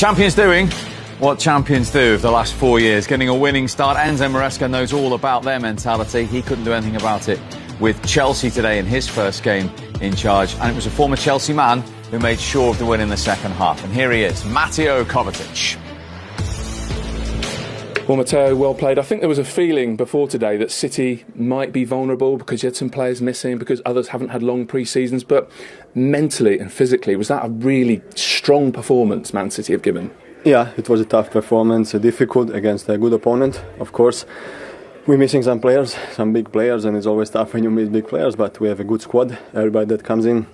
Champions doing what champions do of the last 4 years, getting a winning start. Enzo Maresca knows all about their mentality. He couldn't do anything about it with Chelsea today in his first game in charge, and it was a former Chelsea man who made sure of the win in the second half. And here he is, Mateo Kovacic. Well, Mateo, well played. I think there was a feeling before today that City might be vulnerable because you had some players missing, because others haven't had long pre-seasons, but mentally and physically, was that a really strong performance Man City have given? Yeah, it was a tough performance, difficult against a good opponent, of course. We're missing some players, some big players, and it's always tough when you miss big players, but we have a good squad. Everybody that comes in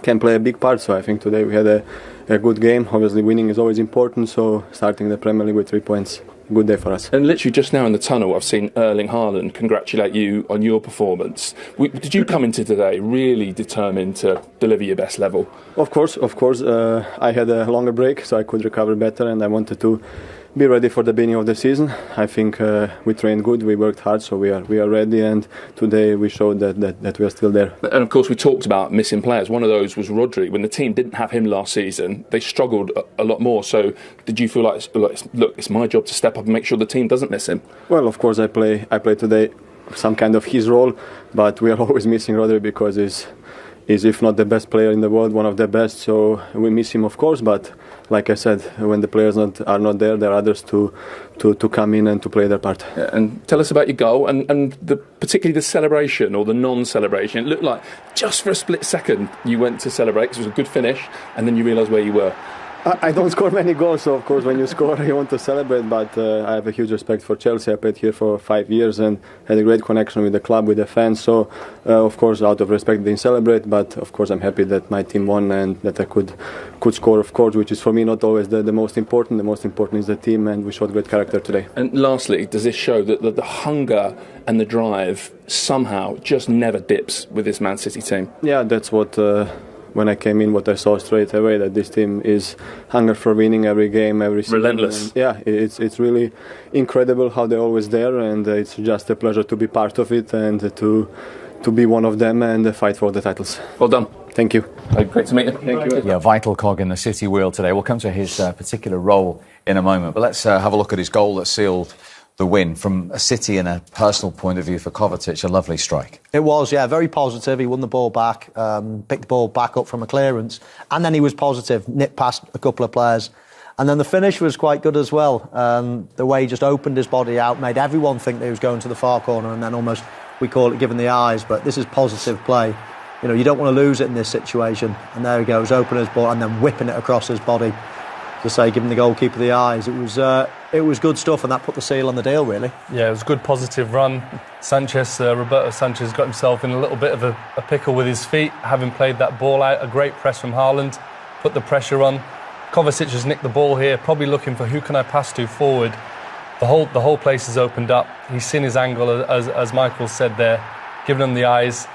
can play a big part, so I think today we had a good game. Obviously winning is always important, so starting the Premier League with 3 points, good day for us. And literally just now in the tunnel, I've seen Erling Haaland congratulate you on your performance. Did you come into today really determined to deliver your best level? Of course. I had a longer break, so I could recover better, and I wanted to be ready for the beginning of the season. I think we trained good, we worked hard, so we are ready, and today we showed that we are still there. And of course we talked about missing players. One of those was Rodri. When the team didn't have him last season, they struggled a lot more. So did you feel like, look, it's my job to step up and make sure the team doesn't miss him? Well, of course I play today some kind of his role, but we are always missing Rodri because he's if not the best player in the world, one of the best, so we miss him, of course, but like I said, when the players are not there, there are others to come in and to play their part. Yeah, and tell us about your goal and particularly the celebration or the non-celebration. It looked like just for a split second you went to celebrate because it was a good finish, and then you realised where you were. I don't score many goals, so of course when you score you want to celebrate, but I have a huge respect for Chelsea. I played here for 5 years and had a great connection with the club, with the fans, so of course out of respect didn't celebrate, but of course I'm happy that my team won and that I could score, of course, which is for me not always the most important. The most important is the team, and we showed great character today. And lastly, does this show that the hunger and the drive somehow just never dips with this Man City team? Yeah, that's what... When I came in, what I saw straight away, that this team is hunger for winning every game, every season. Relentless. And yeah, it's really incredible how they're always there, and it's just a pleasure to be part of it and to be one of them and fight for the titles. Well done. Thank you. Great to meet you. Thank you. Yeah, vital cog in the City wheel today. We'll come to his particular role in a moment, but let's have a look at his goal that sealed the win. From a City and a personal point of view for Kovacic, a lovely strike. It was, yeah, very positive. He won the ball back, picked the ball back up from a clearance, and then he was positive, nipped past a couple of players. And then the finish was quite good as well. The way he just opened his body out, made everyone think that he was going to the far corner, and then almost, we call it giving the eyes, but this is positive play. You know, you don't want to lose it in this situation. And there he goes, opening his ball and then whipping it across his body. To say, giving the goalkeeper the eyes. It was good stuff, and that put the seal on the deal, really. Yeah, it was a good positive run. Roberto Sanchez got himself in a little bit of a pickle with his feet, having played that ball out. A great press from Haaland, put the pressure on. Kovacic has nicked the ball here, probably looking for who can I pass to forward. The whole place has opened up. He's seen his angle, as Michael said there, giving him the eyes.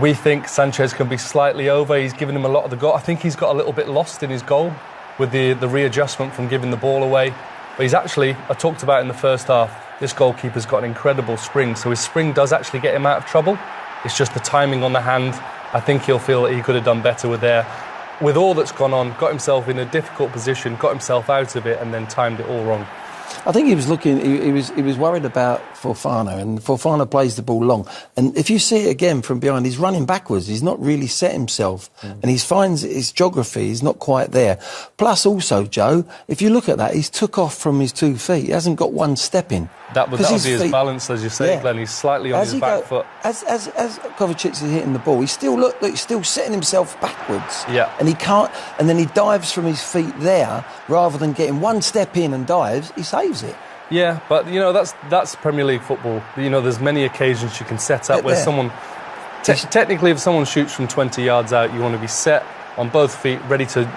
We think Sanchez can be slightly over. He's given him a lot of the goal. I think he's got a little bit lost in his goal with the readjustment from giving the ball away. But he's actually, I talked about in the first half, this goalkeeper's got an incredible spring, so his spring does actually get him out of trouble. It's just the timing on the hand. I think he'll feel that he could have done better with all that's gone on, got himself in a difficult position, got himself out of it, and then timed it all wrong. I think he was looking. He was worried about Fofana, and Fofana plays the ball long. And if you see it again from behind, he's running backwards. He's not really set himself, and he finds his geography is not quite there. Plus, also, Joe, if you look at that, he's took off from his 2 feet. He hasn't got one step in. That would be his balance, as you say, yeah. Glenn. He's slightly on his back foot. As Kovacic is hitting the ball, he's still setting himself backwards. Yeah. And he can't. And then he dives from his feet there, rather than getting one step in and dives. He saves it. Yeah, but you know that's Premier League football. You know, there's many occasions you can set up where someone. Technically, if someone shoots from 20 yards out, you want to be set on both feet, ready to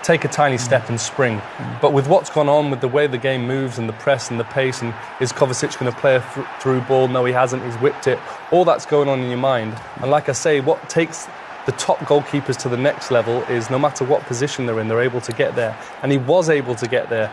take a tiny step and spring. But with what's gone on, with the way the game moves and the press and the pace, and is Kovacic going to play a through ball? No, he hasn't. He's whipped it. All that's going on in your mind. And like I say, what takes the top goalkeepers to the next level is no matter what position they're in, they're able to get there. And he was able to get there.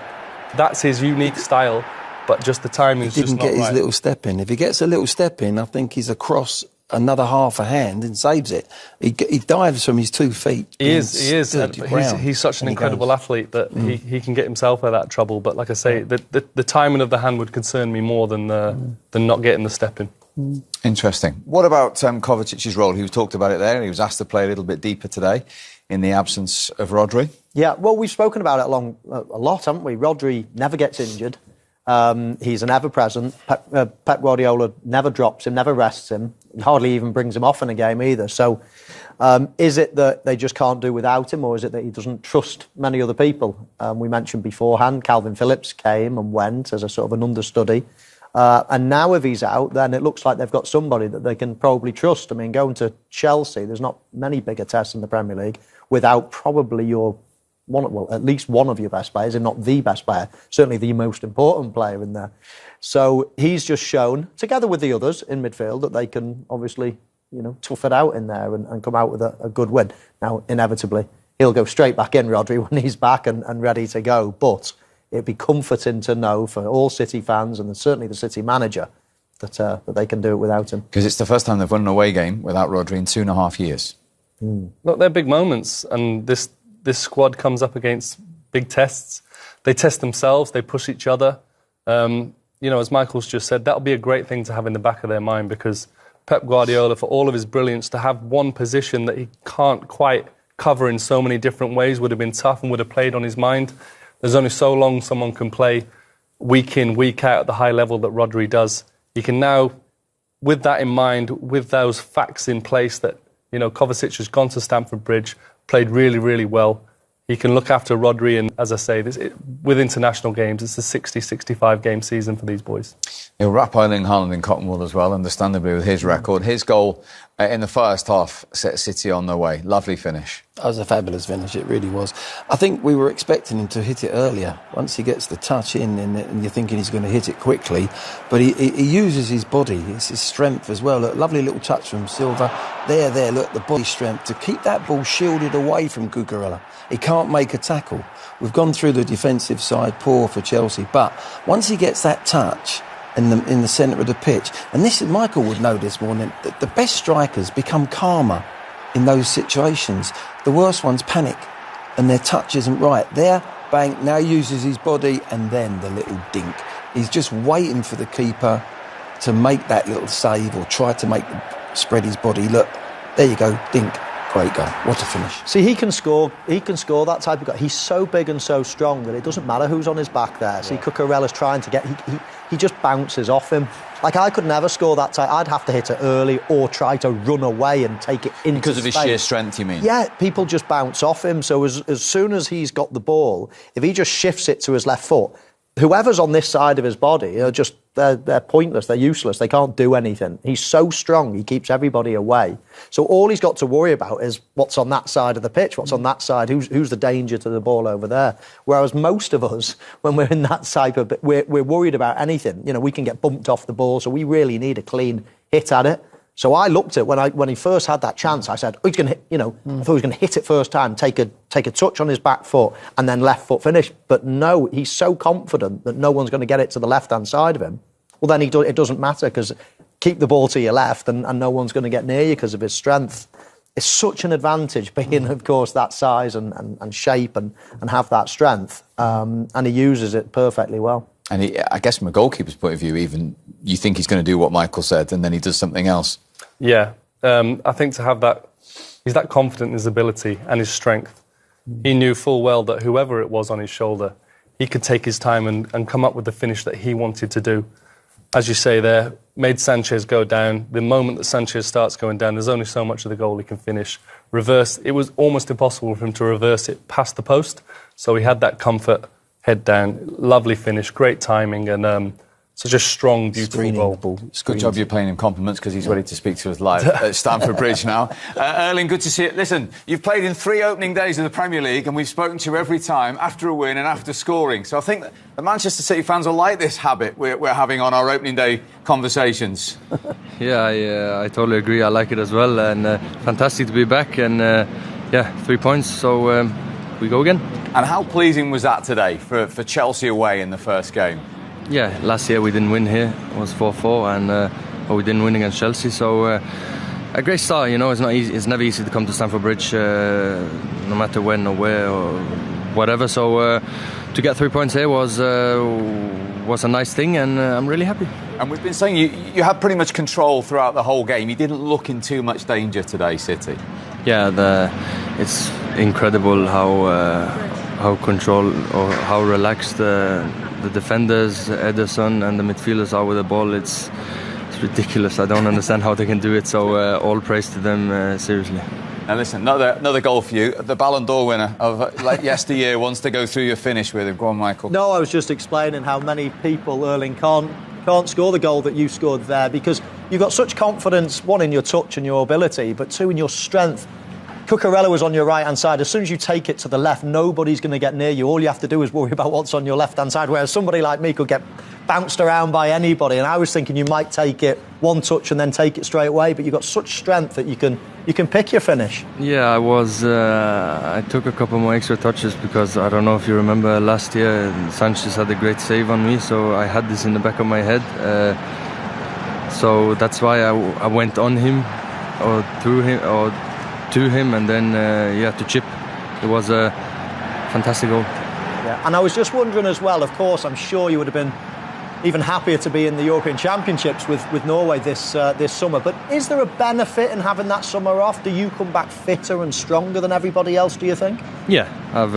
That's his unique style, but just the timing is just not right. He didn't get his little step in. If he gets a little step in, I think he's across another half a hand and saves it. He dives from his 2 feet. He is. He's such an incredible athlete that he can get himself out of that trouble. But like I say, the timing of the hand would concern me more than not getting the step in. Interesting. What about Kovacic's role? He was talked about it there. He was asked to play a little bit deeper today in the absence of Rodri. Yeah, well, we've spoken about it a lot, haven't we? Rodri never gets injured. He's an ever-present. Pep Guardiola never drops him, never rests him. He hardly even brings him off in a game either. So is it that they just can't do without him, or is it that he doesn't trust many other people? We mentioned beforehand, Calvin Phillips came and went as a sort of an understudy. And now if he's out, then it looks like they've got somebody that they can probably trust. I mean, going to Chelsea, there's not many bigger tests in the Premier League without probably at least one of your best players, if not the best player, certainly the most important player in there. So he's just shown, together with the others in midfield, that they can obviously, tough it out in there and come out with a good win. Now, inevitably, he'll go straight back in, Rodri, when he's back and ready to go. But it'd be comforting to know for all City fans and certainly the City manager that they can do it without him. Because it's the first time they've won an away game without Rodri in 2.5 years. Look, they're big moments, and this squad comes up against big tests. They test themselves, they push each other. As Michael's just said, that'll be a great thing to have in the back of their mind, because Pep Guardiola, for all of his brilliance, to have one position that he can't quite cover in so many different ways would have been tough and would have played on his mind. There's only so long someone can play week in, week out at the high level that Rodri does. He can now, with that in mind, with those facts in place that, Kovacic has gone to Stamford Bridge, played really, really well. He can look after Rodri, and as I say, with international games, it's a 60-65 game season for these boys. He'll wrap Erling Haaland in cotton wool as well, understandably, with his record. His goal in the first half set City on their way. Lovely finish. That was a fabulous finish, it really was. I think we were expecting him to hit it earlier. Once he gets the touch in, and you're thinking he's going to hit it quickly, but he uses his body, it's his strength as well. Look, lovely little touch from Silva. There, look, the body strength to keep that ball shielded away from Guardiola. He can't make a tackle. We've gone through the defensive side, poor for Chelsea, but once he gets that touch in the centre of the pitch, and this is, Michael would know this morning, that the best strikers become calmer in those situations. The worst ones panic and their touch isn't right. There, bang, now uses his body, and then the little dink. He's just waiting for the keeper to make that little save or try to spread his body. Look, there you go, dink. Great goal. What a finish. See, he can score that type of goal. He's so big and so strong that it doesn't matter who's on his back there. See, Cucurella's trying to get... He just bounces off him. Like, I could never score that type. I'd have to hit it early or try to run away and take it into Because of his sheer strength, you mean? Yeah, people just bounce off him. So as soon as he's got the ball, if he just shifts it to his left foot, whoever's on this side of his body are just... They're pointless, they're useless, they can't do anything. He's so strong, he keeps everybody away. So all he's got to worry about is what's on that side of the pitch, what's on that side, who's the danger to the ball over there. Whereas most of us, when we're in that type of... We're worried about anything. We can get bumped off the ball, so we really need a clean hit at it. So I looked at when he first had that chance. I said, he's going to hit. I thought he was going to hit it first time, take a touch on his back foot, and then left foot finish. But no, he's so confident that no one's going to get it to the left hand side of him. Well, then it doesn't matter, because keep the ball to your left, and no one's going to get near you because of his strength. It's such an advantage being, of course, that size and shape and have that strength, and he uses it perfectly well. And I guess from a goalkeeper's point of view, even you think he's going to do what Michael said, and then he does something else. Yeah, I think to have that, he's that confident in his ability and his strength. He knew full well that whoever it was on his shoulder, he could take his time and come up with the finish that he wanted to do. As you say there, made Sanchez go down. The moment that Sanchez starts going down, there's only so much of the goal he can finish. Reverse, it was almost impossible for him to reverse it past the post. So he had that comfort, head down, lovely finish, great timing, and such a strong, beautiful goal. Good job you're paying him compliments, because he's ready to speak to us live at Stamford Bridge now. Erling, good to see you. Listen, you've played in 3 opening days of the Premier League, and we've spoken to you every time after a win and after scoring. So I think that the Manchester City fans will like this habit we're having on our opening day conversations. Yeah, I totally agree. I like it as well, and fantastic to be back. And 3 points, so we go again. And how pleasing was that today for Chelsea away in the first game? Yeah, last year we didn't win here. It was 4-4, and we didn't win against Chelsea. So a great start. It's not easy. It's never easy to come to Stamford Bridge, no matter when or where or whatever. So to get 3 points here was a nice thing, and I'm really happy. And we've been saying you had pretty much control throughout the whole game. You didn't look in too much danger today, City. Yeah, it's incredible how control or how relaxed the defenders, Ederson, and the midfielders are with the ball. It's ridiculous. I don't understand how they can do it. So all praise to them, seriously. Now listen, another goal for you. The Ballon d'Or winner of yesteryear wants to go through your finish with him. Go on, Michael. No, I was just explaining how many people, Erling, can't score the goal that you scored there, because you've got such confidence, one, in your touch and your ability, but two, in your strength. Cucurella was on your right-hand side. As soon as you take it to the left, nobody's going to get near you. All you have to do is worry about what's on your left-hand side, whereas somebody like me could get bounced around by anybody. And I was thinking you might take it one touch and then take it straight away, but you've got such strength that you can pick your finish. Yeah, I took a couple more extra touches because I don't know if you remember last year, Sanchez had a great save on me, so I had this in the back of my head. So that's why I went on him or through him or to him, and then to chip. It was a fantastic goal. Yeah, and I was just wondering as well, of course, I'm sure you would have been even happier to be in the European Championships with Norway this summer, but is there a benefit in having that summer off? Do you come back fitter and stronger than everybody else, do you think? Yeah, I've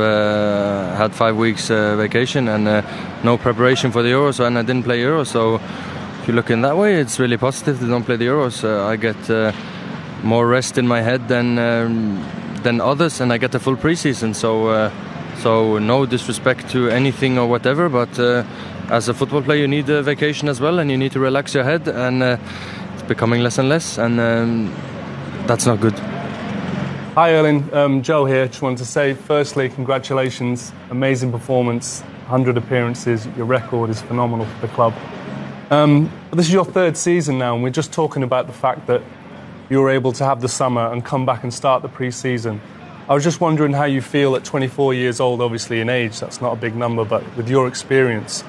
had 5 weeks vacation and no preparation for the Euros, and I didn't play Euros, so if you look in that way, it's really positive to don't play the Euros. I get more rest in my head than others, and I get a full pre-season. So no disrespect to anything or whatever, but as a football player, you need a vacation as well, and you need to relax your head, and it's becoming less and less, and that's not good. Hi, Erling. Joe here. Just wanted to say, firstly, congratulations. Amazing performance. 100 appearances. Your record is phenomenal for the club. This is your third season now, and we're just talking about the fact that you were able to have the summer and come back and start the pre-season. I was just wondering how you feel at 24 years old, obviously in age, that's not a big number, but with your experience,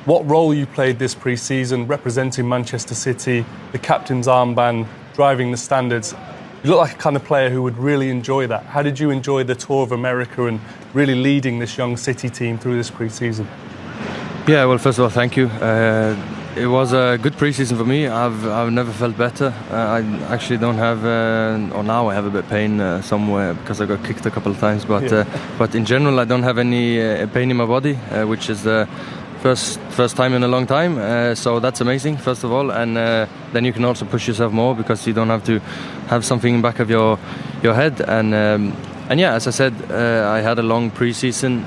what role you played this pre-season, representing Manchester City, the captain's armband, driving the standards. You look like a kind of player who would really enjoy that. How did you enjoy the tour of America and really leading this young City team through this pre-season? Yeah, well, first of all, thank you. It was a good pre-season for me. I've never felt better. I actually don't have, or now I have a bit of pain somewhere because I got kicked a couple of times. But in general, I don't have any pain in my body, which is the first time in a long time. So that's amazing, first of all. And then you can also push yourself more because you don't have to have something in the back of your head. And yeah, as I said, I had a long pre-season.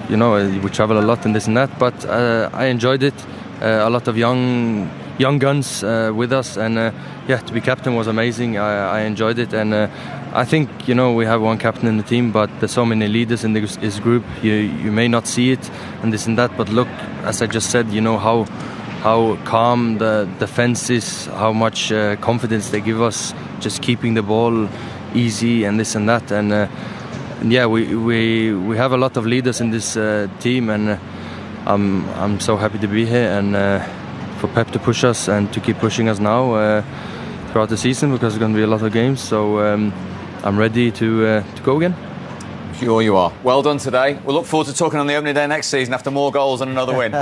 We travel a lot and this and that, but I enjoyed it. A lot of young guns with us, and to be captain was amazing. I enjoyed it, and I think we have one captain in the team, but there's so many leaders in this group. You may not see it and this and that, but look, as I just said, how calm the defense is, how much confidence they give us, just keeping the ball easy and this and that, and. Yeah, we have a lot of leaders in this team, and I'm so happy to be here, and for Pep to push us and to keep pushing us now throughout the season, because there's going to be a lot of games. So I'm ready to go again. Sure you are. Well done today. We'll look forward to talking on the opening day next season after more goals and another win.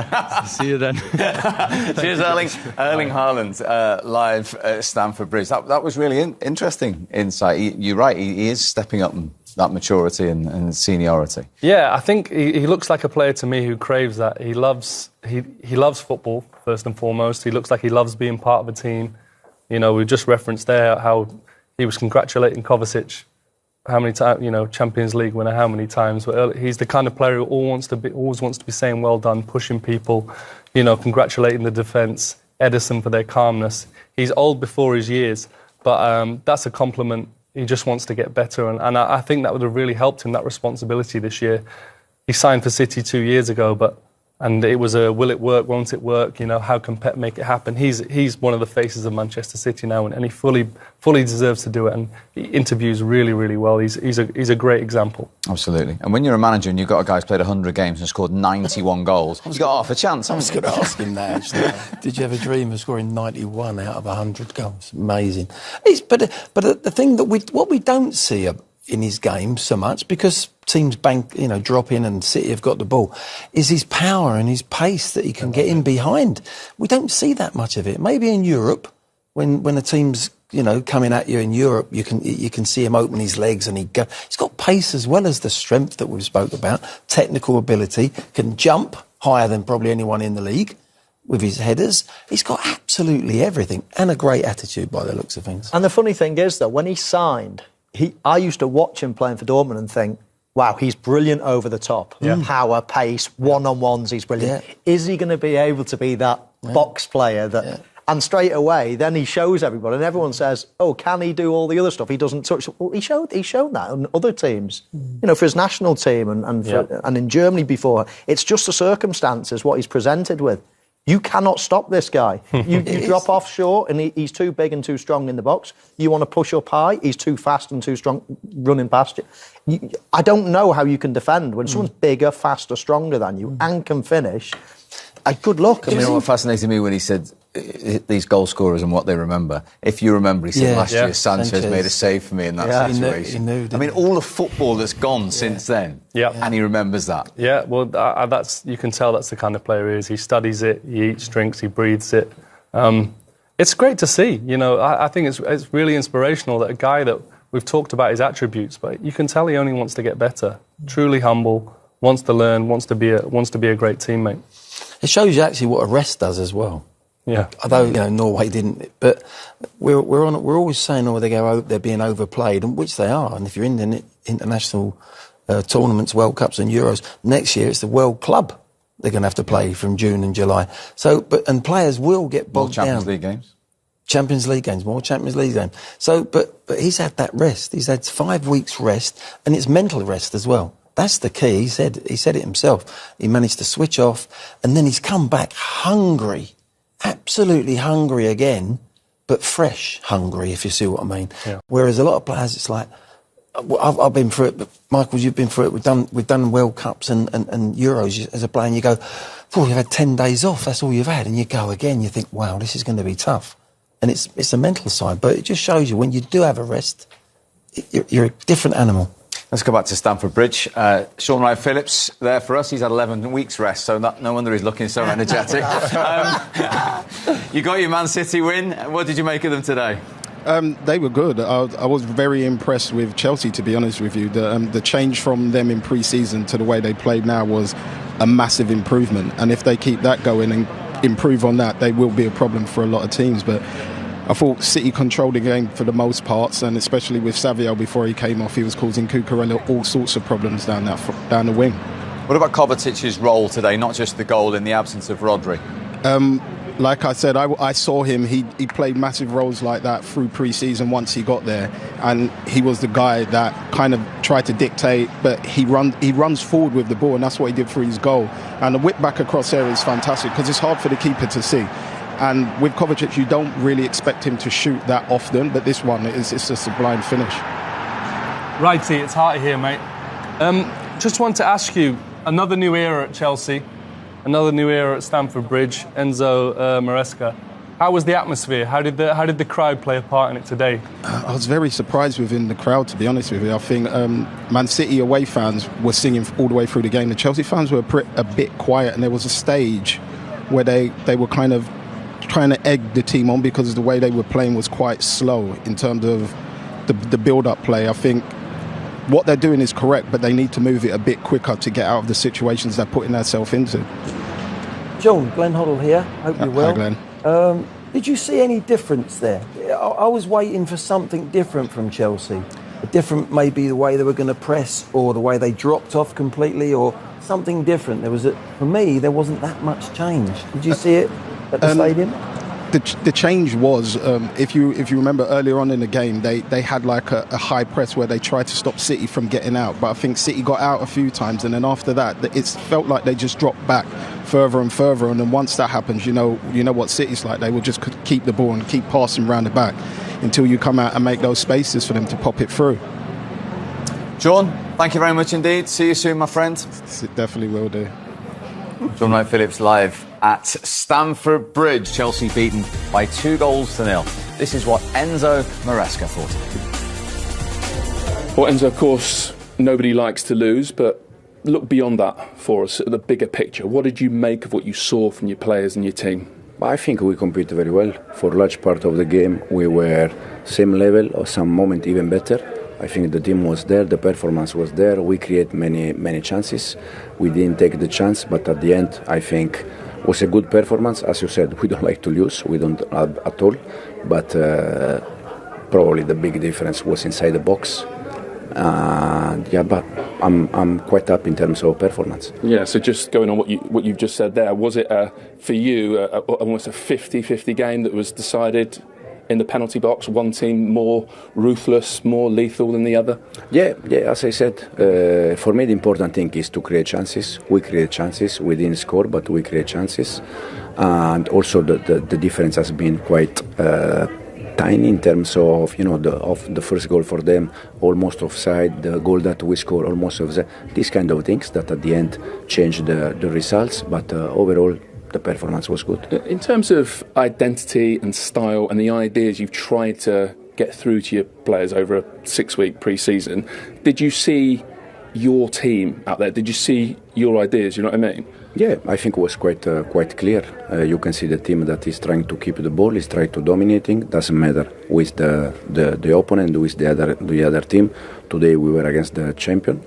See you then. Cheers, Erling. Erling Haaland, live at Stamford Bridge. That was really interesting insight. You're right, he is stepping up that maturity and seniority. Yeah, I think he looks like a player to me who craves that. He loves football, first and foremost. He looks like he loves being part of a team. We just referenced there how he was congratulating Kovacic. How many times, Champions League winner, how many times? But he's the kind of player who always wants to be saying well done, pushing people, congratulating the defence, Ederson for their calmness. He's old before his years, but that's a compliment. He just wants to get better, and I think that would have really helped him, that responsibility this year. He signed for City 2 years ago, but And it was a will it work, won't it work? You know, how can Pep make it happen? He's one of the faces of Manchester City now, and he fully deserves to do it. And he interviews really, really well. He's a great example. Absolutely. And when you're a manager and you've got a guy who's played 100 games and scored 91 goals, you've got half a chance. I was going to ask him that, actually. Did you ever dream of scoring 91 out of 100 goals? Amazing. But the thing that what we don't see in his game so much, because teams drop in and City have got the ball, is his power and his pace that he can get in behind. We don't see that much of it. Maybe in Europe, when a team's coming at you in Europe, you can see him open his legs and he's got pace as well as the strength that we've spoke about, technical ability, can jump higher than probably anyone in the league with his headers. He's got absolutely everything and a great attitude by the looks of things. And the funny thing is, though, when he signed, I used to watch him playing for Dortmund and think, wow, he's brilliant over the top. Yeah. Power, pace, one-on-ones, he's brilliant. Yeah. Is he going to be able to be that box player that... Yeah. And straight away, then he shows everybody, and everyone says, oh, can he do all the other stuff? He doesn't touch... Well, he showed that on other teams. For his national team and in Germany before. It's just the circumstances, what he's presented with. You cannot stop this guy. You drop off short and he's too big and too strong in the box. You want to push up high, he's too fast and too strong running past you. I don't know how you can defend when someone's bigger, faster, stronger than you and can finish. Good luck. You know what fascinated me when he said these goal scorers and what they remember? If you remember, he said last year Sanchez made a save for me in that situation. He knew, I mean, all the football that's gone since then, and he remembers that. Yeah, well, you can tell that's the kind of player he is. He studies it, he eats, drinks, he breathes it. It's great to see. I think it's really inspirational that a guy that we've talked about his attributes, but you can tell he only wants to get better. Truly humble, wants to learn, wants to be a great teammate. It shows you actually what a rest does as well. Yeah. Although Norway didn't, but we're always saying, they're being overplayed, and which they are. And if you're in the international tournaments, World Cups and Euros, next year it's the World Club they're going to have to play from June and July. So, and players will get bogged down. Champions League games. Champions League games, more Champions League games. So, but he's had that rest. He's had 5 weeks rest, and it's mental rest as well. That's the key. He said it himself. He managed to switch off, and then he's come back hungry, absolutely hungry again, but fresh hungry, if you see what I mean. Yeah. Whereas a lot of players, it's like, I've been through it, but Michael, you've been through it. We've done World Cups and Euros as a player, and you go, you've had 10 days off. That's all you've had, and you go again. You think, wow, this is going to be tough, and it's a mental side, but it just shows you when you do have a rest, you're a different animal. Let's go back to Stamford Bridge. Sean Wright-Phillips there for us. He's had 11 weeks rest, so no wonder he's looking so energetic. You got your Man City win. What did you make of them today? They were good. I was very impressed with Chelsea, to be honest with you. The change from them in pre-season to the way they played now was a massive improvement. And if they keep that going and improve on that, they will be a problem for a lot of teams. But I thought City controlled the game for the most parts, and especially with Savio before he came off, he was causing Cucurella all sorts of problems down the wing. What about Kovacic's role today, not just the goal in the absence of Rodri? Like I said, I saw him. He played massive roles like that through pre-season once he got there, and he was the guy that kind of tried to dictate, but he runs forward with the ball, and that's what he did for his goal. And the whip back across there is fantastic because it's hard for the keeper to see. And with Kovacic, you don't really expect him to shoot that often, but this one, it's just a blind finish. Righty, it's Hart here, mate. Just want to ask you, another new era at Chelsea, another new era at Stamford Bridge, Enzo, Maresca. How was the atmosphere? How did the crowd play a part in it today? I was very surprised within the crowd, to be honest with you. I think Man City away fans were singing all the way through the game. The Chelsea fans were a bit quiet, and there was a stage where they were kind of trying to egg the team on because the way they were playing was quite slow in terms of the build-up play. I think what they're doing is correct, but they need to move it a bit quicker to get out of the situations they're putting themselves into. John, Glenn Hoddle here. Hope you're well. Hi, Glenn. Did you see any difference there? I was waiting for something different from Chelsea. Different, maybe the way they were going to press, or the way they dropped off completely, or something different. For me, there wasn't that much change. Did you see it at the stadium? the change was, if you remember earlier on in the game, they had like a high press where they tried to stop City from getting out. But I think City got out a few times, and then after that, it felt like they just dropped back further and further. And then once that happens, you know what City's like. They will just keep the ball and keep passing around the back until you come out and make those spaces for them to pop it through. John, thank you very much indeed. See you soon, my friend. Definitely will do. John Wright Phillips live at Stamford Bridge. Chelsea beaten by 2-0. This is what Enzo Maresca thought of it. Well, Enzo, of course, nobody likes to lose, but look beyond that for us at the bigger picture. What did you make of what you saw from your players and your team? I think we competed very well. For a large part of the game, we were same level or some moment even better. I think the team was there, the performance was there. We create many chances. We didn't take the chance, but at the end, I think it was a good performance. As you said, we don't like to lose. We don't at all. But probably the big difference was inside the box. But I'm quite up in terms of performance. Yeah, so just going on what you've just said there, was it for you almost a 50-50 game that was decided in the penalty box, one team more ruthless, more lethal than the other? Yeah, as I said, for me the important thing is to create chances. We create chances, we didn't score, but we create chances. And also the difference has been quite tiny in terms of the first goal for them, almost offside, the goal that we score almost offside. These kind of things that at the end change the results, but overall the performance was good. In terms of identity and style and the ideas you've tried to get through to your players over a 6-week pre-season, did you see your team out there? Did you see your ideas? You know what I mean? Yeah, I think it was quite clear. You can see the team that is trying to keep the ball, is trying to dominating. Doesn't matter with the opponent, with the other team. Today we were against the champion,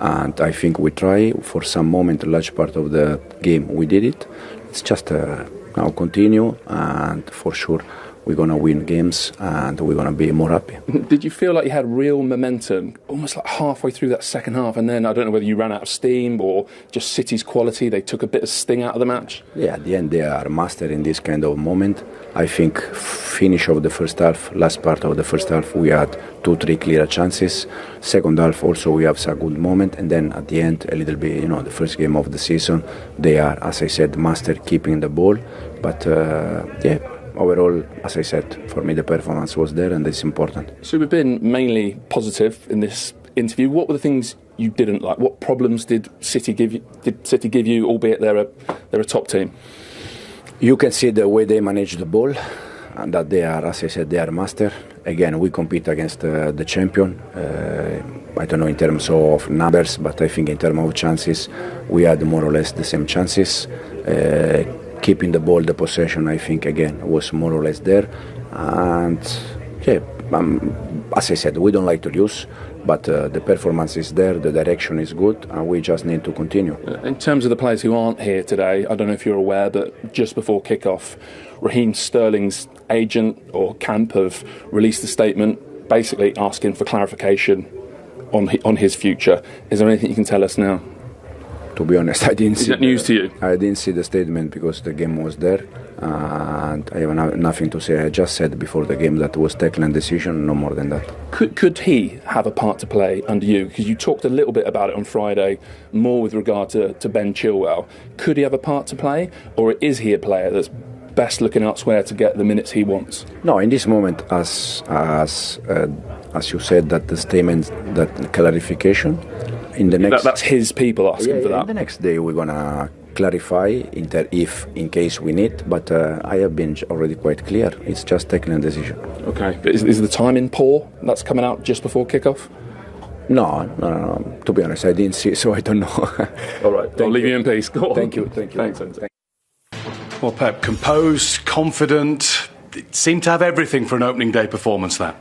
and I think we try for some moment, a large part of the game we did it. It's just now continue, and for sure we're going to win games and we're going to be more happy. Did you feel like you had real momentum almost like halfway through that second half, and then I don't know whether you ran out of steam or just City's quality, they took a bit of sting out of the match? Yeah, at the end they are master in this kind of moment. I think finish of the first half, last part of the first half, we had 2-3 clear chances. Second half also we have some good moment, and then at the end a little bit, the first game of the season, they are, as I said, master keeping the ball. But overall, as I said, for me the performance was there, and it's important. So we've been mainly positive in this interview. What were the things you didn't like? What problems did City give you, albeit they're a top team? You can see the way they manage the ball, and that they are, as I said, they are master. Again, we compete against the champion. I don't know in terms of numbers, but I think in terms of chances, we had more or less the same chances. Keeping the ball, the possession, I think again was more or less there. And as I said, we don't like to lose, but the performance is there, the direction is good, and we just need to continue. In terms of the players who aren't here today, I don't know if you're aware, but just before kick-off, Raheem Sterling's agent or camp have released a statement basically asking for clarification on his future. Is there anything you can tell us now? To be honest, I didn't see. Is that news to you? I didn't see the statement because the game was there, and I have nothing to say. I just said before the game that it was Declan's decision, no more than that. Could he have a part to play under you? Because you talked a little bit about it on Friday, more with regard to Ben Chilwell. Could he have a part to play, or is he a player that's best looking elsewhere to get the minutes he wants? No, in this moment, as you said, that the statement, that clarification. In the next, that's his people asking for that. The next day we're gonna clarify if in case we need, but I have been already quite clear. It's just taking a decision. Okay, but is the timing poor? That's coming out just before kick-off? No. To be honest, I didn't see, so I don't know. All right, I'll leave you in peace. Go on. Thank you. Thanks, Enzo. Well, Pep, composed, confident, it seemed to have everything for an opening day performance there.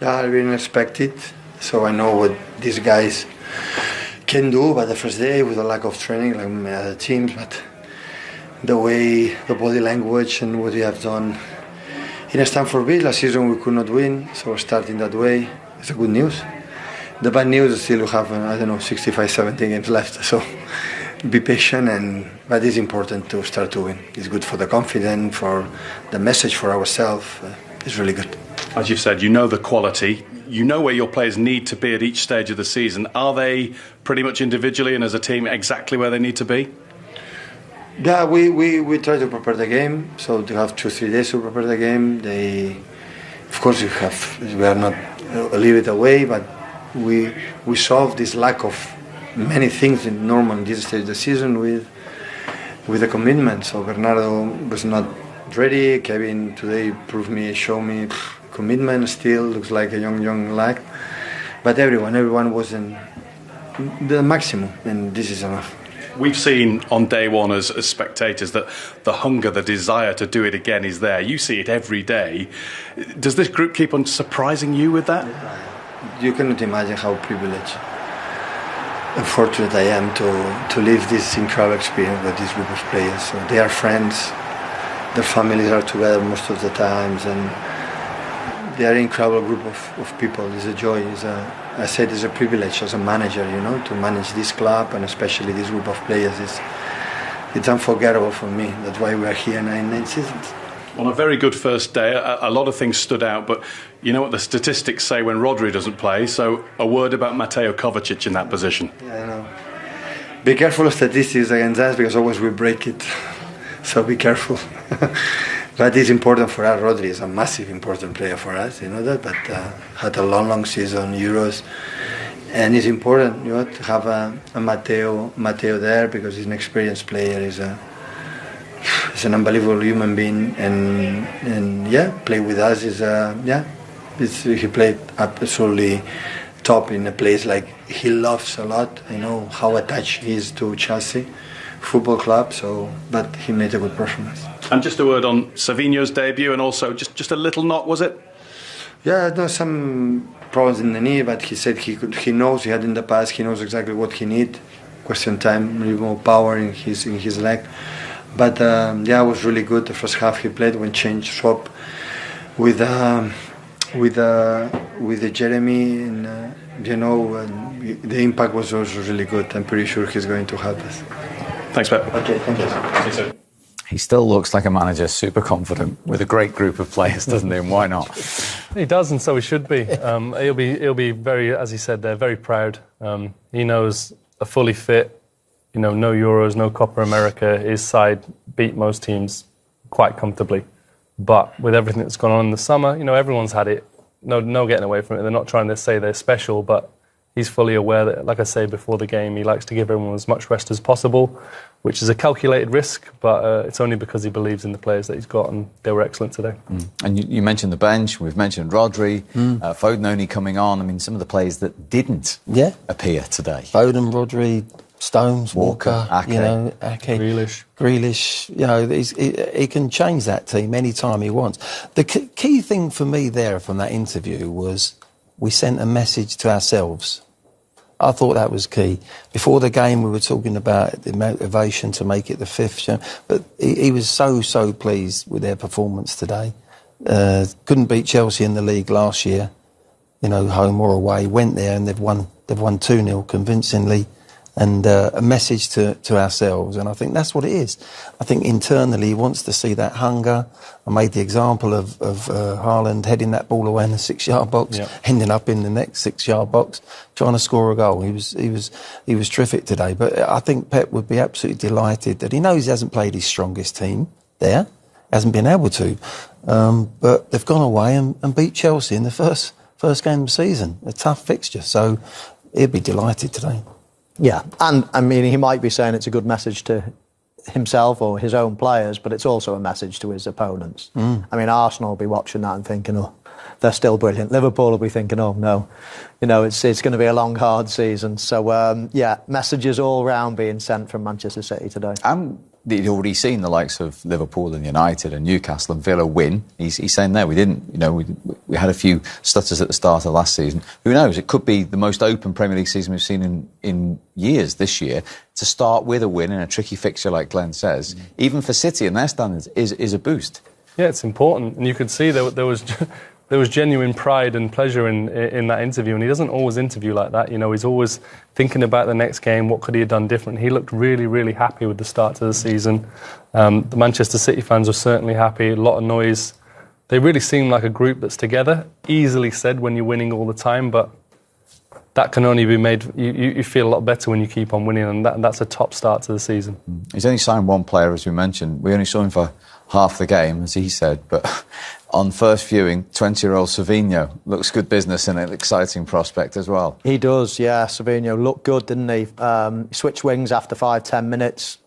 Yeah, I didn't expect it, so I know what these guys can do by the first day with a lack of training like my other teams, but the way, the body language and what we have done in Stamford Bridge last season, we could not win, so we're starting that way. It's a good news. The bad news is still we have 65-70 games left, so be patient, but it's important to start to win. It's good for the confidence, for the message for ourselves. It's really good. As you've said, you know the quality. You know where your players need to be at each stage of the season. Are they pretty much individually and as a team exactly where they need to be? Yeah, we try to prepare the game. So to have 2-3 days to prepare the game. Of course, we are not a little bit away, but we solve this lack of many things in normal in this stage of the season with the commitment. So Bernardo was not ready. Kevin today showed me commitment. Still looks like a young lad. But everyone was in the maximum, and this is enough. We've seen on day one as spectators that the hunger, the desire to do it again is there. You see it every day. Does this group keep on surprising you with that? You cannot imagine how privileged and fortunate I am to live this incredible experience with this group of players. So they are friends, their families are together most of the times, and they are an incredible group of people. It's a joy. I said it's a privilege as a manager, to manage this club and especially this group of players. It's unforgettable for me. That's why we are here 9 seasons. On a very good first day, a lot of things stood out, but you know what the statistics say when Rodri doesn't play, so a word about Mateo Kovacic in that position. Yeah, I know. Be careful of statistics against us because always we break it, so be careful. But it's important for us. Rodri is a massive important player for us, you know that, but had a long season, Euros, and it's important to have a Mateo there because he's an experienced player. He's an unbelievable human being, and play with us he played absolutely top in a place like he loves a lot. I know how attached he is to Chelsea Football Club, but he made a good performance. And just a word on Savinho's debut, and also just a little knock, was it? Yeah, no, some problems in the knee, but he said he knows he had in the past. He knows exactly what he needs. Question time, really more power in his leg. But it was really good. The first half he played when swap with Jeremy, and the impact was also really good. I'm pretty sure he's going to help us. Thanks, Pep. Okay, thank you. See you soon. He still looks like a manager, super confident, with a great group of players, doesn't he? And why not? He does, and so he should be. He'll be very, as he said, they're very proud. He knows a fully fit, no Euros, no Copa America. His side beat most teams quite comfortably. But with everything that's gone on in the summer, everyone's had it. No getting away from it. They're not trying to say they're special, but he's fully aware that, like I say before the game, he likes to give everyone as much rest as possible, which is a calculated risk, but it's only because he believes in the players that he's got, and they were excellent today. And you mentioned the bench. We've mentioned Rodri, Foden only coming on. I mean, some of the players that didn't appear today. Foden, Rodri, Stones, Walker, Ake. Grealish. He can change that team anytime he wants. The key thing for me there from that interview was we sent a message to ourselves. I thought that was key. Before the game, we were talking about the motivation to make it the fifth. But he was so pleased with their performance today. Couldn't beat Chelsea in the league last year, home or away. Went there and they've won 2-0 convincingly. And a message to ourselves. And I think that's what it is. I think internally he wants to see that hunger. I made the example of Haaland heading that ball away in the 6-yard box, ending up in the next 6-yard box, trying to score a goal. He was terrific today. But I think Pep would be absolutely delighted that he knows he hasn't played his strongest team there, hasn't been able to. But they've gone away and beat Chelsea in the first game of the season. A tough fixture. So he'd be delighted today. Yeah, and I mean, he might be saying it's a good message to himself or his own players, but it's also a message to his opponents. I mean, Arsenal will be watching that and thinking, oh, they're still brilliant. Liverpool will be thinking, oh, no, it's going to be a long, hard season. So, messages all round being sent from Manchester City today. He'd already seen the likes of Liverpool and United and Newcastle and Villa win. He's saying there, we didn't, we had a few stutters at the start of last season. Who knows? It could be the most open Premier League season we've seen in years this year. To start with a win in a tricky fixture, like Glenn says, even for City and their standards, is a boost. Yeah, it's important. And you could see there was there was genuine pride and pleasure in that interview, and he doesn't always interview like that. You know, he's always thinking about the next game, what could he have done different. He looked really, really happy with the start to the season. The Manchester City fans were certainly happy, a lot of noise. They really seem like a group that's together. Easily said when you're winning all the time, but that can only be made... You feel a lot better when you keep on winning, and that's a top start to the season. He's only signed one player, as we mentioned. We only saw him for half the game, as he said, but on first viewing, 20-year-old Savinho looks good business and an exciting prospect as well. He does, yeah. Savinho looked good, didn't he? Switched wings after 5-10 minutes.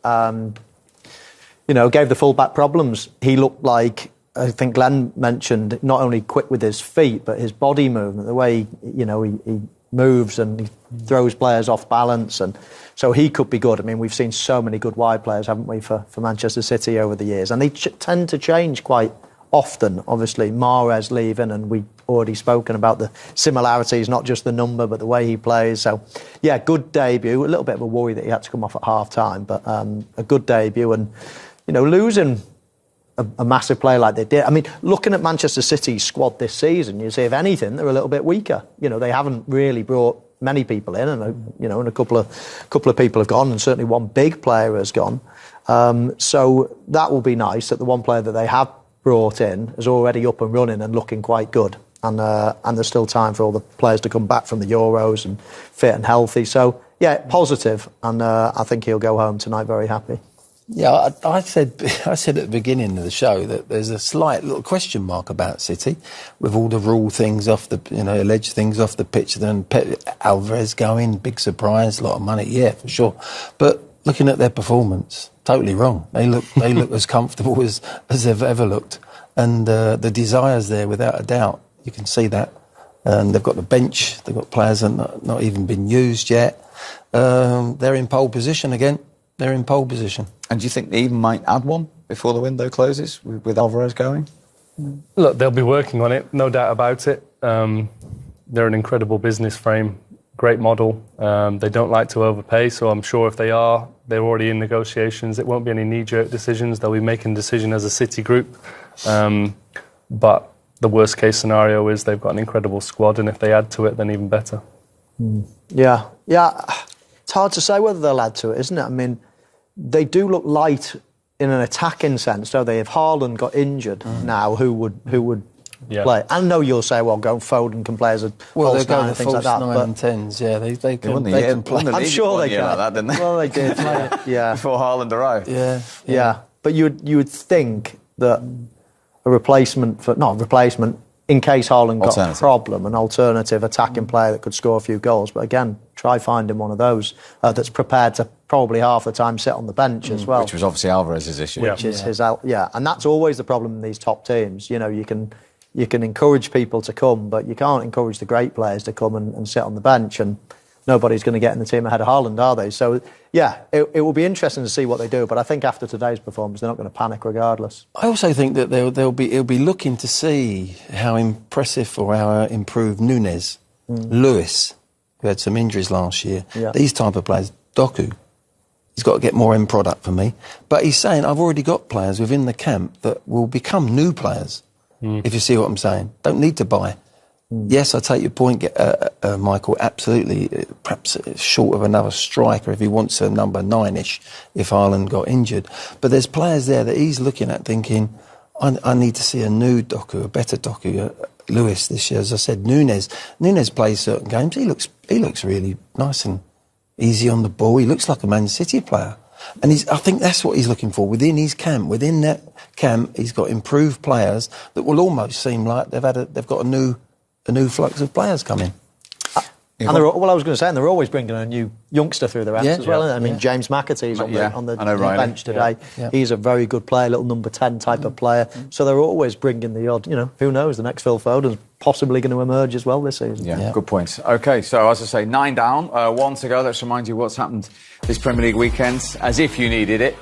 Gave the full-back problems. He looked like, I think Glenn mentioned, not only quick with his feet, but his body movement, the way, he moves and he throws players off balance, and so he could be good. I mean, we've seen so many good wide players, haven't we, for Manchester City over the years, and they tend to change quite often. Obviously, Mares leaving, and we've already spoken about the similarities, not just the number, but the way he plays. So, yeah, good debut. A little bit of a worry that he had to come off at half-time, but a good debut, and, losing a massive player like they did. I mean, looking at Manchester City's squad this season, you say, if anything, they're a little bit weaker. They haven't really brought many people in, and and a couple of people have gone, and certainly one big player has gone. So that will be nice that the one player that they have brought in is already up and running and looking quite good. And there's still time for all the players to come back from the Euros and fit and healthy. So yeah, positive, and I think he'll go home tonight very happy. Yeah, I said at the beginning of the show that there's a slight little question mark about City with all the rule things off the, alleged things off the pitch. Then Alvarez going, big surprise, a lot of money, yeah, for sure. But looking at their performance, totally wrong. They look as comfortable as they've ever looked, and the desire's there without a doubt. You can see that, and they've got the bench. They've got players that not even been used yet. They're in pole position again. They're in pole position. And do you think they even might add one before the window closes with Alvarez going? Look, they'll be working on it, no doubt about it. They're an incredible business frame, great model. They don't like to overpay, so I'm sure if they're already in negotiations. It won't be any knee-jerk decisions. They'll be making a decision as a City group. But the worst-case scenario is they've got an incredible squad, and if they add to it, then even better. Yeah. It's hard to say whether they'll add to it, isn't it? I mean, they do look light in an attacking sense, don't they? If Haaland got injured now, who would play? I know you'll say, well, Foden can play as a false nine and things like that. 9 and 10s, yeah, they can play. I'm sure they can. Like that, didn't they? Well, they did. Yeah. Before Haaland arrived. Yeah. But you would think that in case Haaland got a problem, an alternative attacking player that could score a few goals. But again, try finding one of those that's prepared to probably half the time sit on the bench as well. Which was obviously Alvarez's issue. Which is his, and that's always the problem in these top teams. You can encourage people to come, but you can't encourage the great players to come and sit on the bench, and nobody's going to get in the team ahead of Haaland, are they? So, yeah, it will be interesting to see what they do, but I think after today's performance, they're not going to panic regardless. I also think that they'll be looking to see how impressive or how improved Núñez, Lewis, who had some injuries last year, these type of players, Doku, he's got to get more end product for me. But he's saying, I've already got players within the camp that will become new players, if you see what I'm saying. Don't need to buy. Yes, I take your point, Michael, absolutely. Perhaps short of another striker if he wants a number 9-ish, if Haaland got injured. But there's players there that he's looking at thinking, I need to see a new Doku, a better Doku. Lewis this year, as I said, Núñez plays certain games. He looks really nice and easy on the ball. He looks like a Man City player. And I think that's what he's looking for within his camp. Within that camp, he's got improved players that will almost seem like they've got a new flux of players coming. And I was going to say, and they're always bringing a new youngster through the ranks as well. I mean, James McAtee's on the bench today. He's a very good player, little number 10 type of player. So they're always bringing the odd, who knows, the next Phil Foden's possibly going to emerge as well this season. Yeah, good point. OK, so as I say, 9 down, 1 to go. Let's remind you what's happened this Premier League weekend, as if you needed it.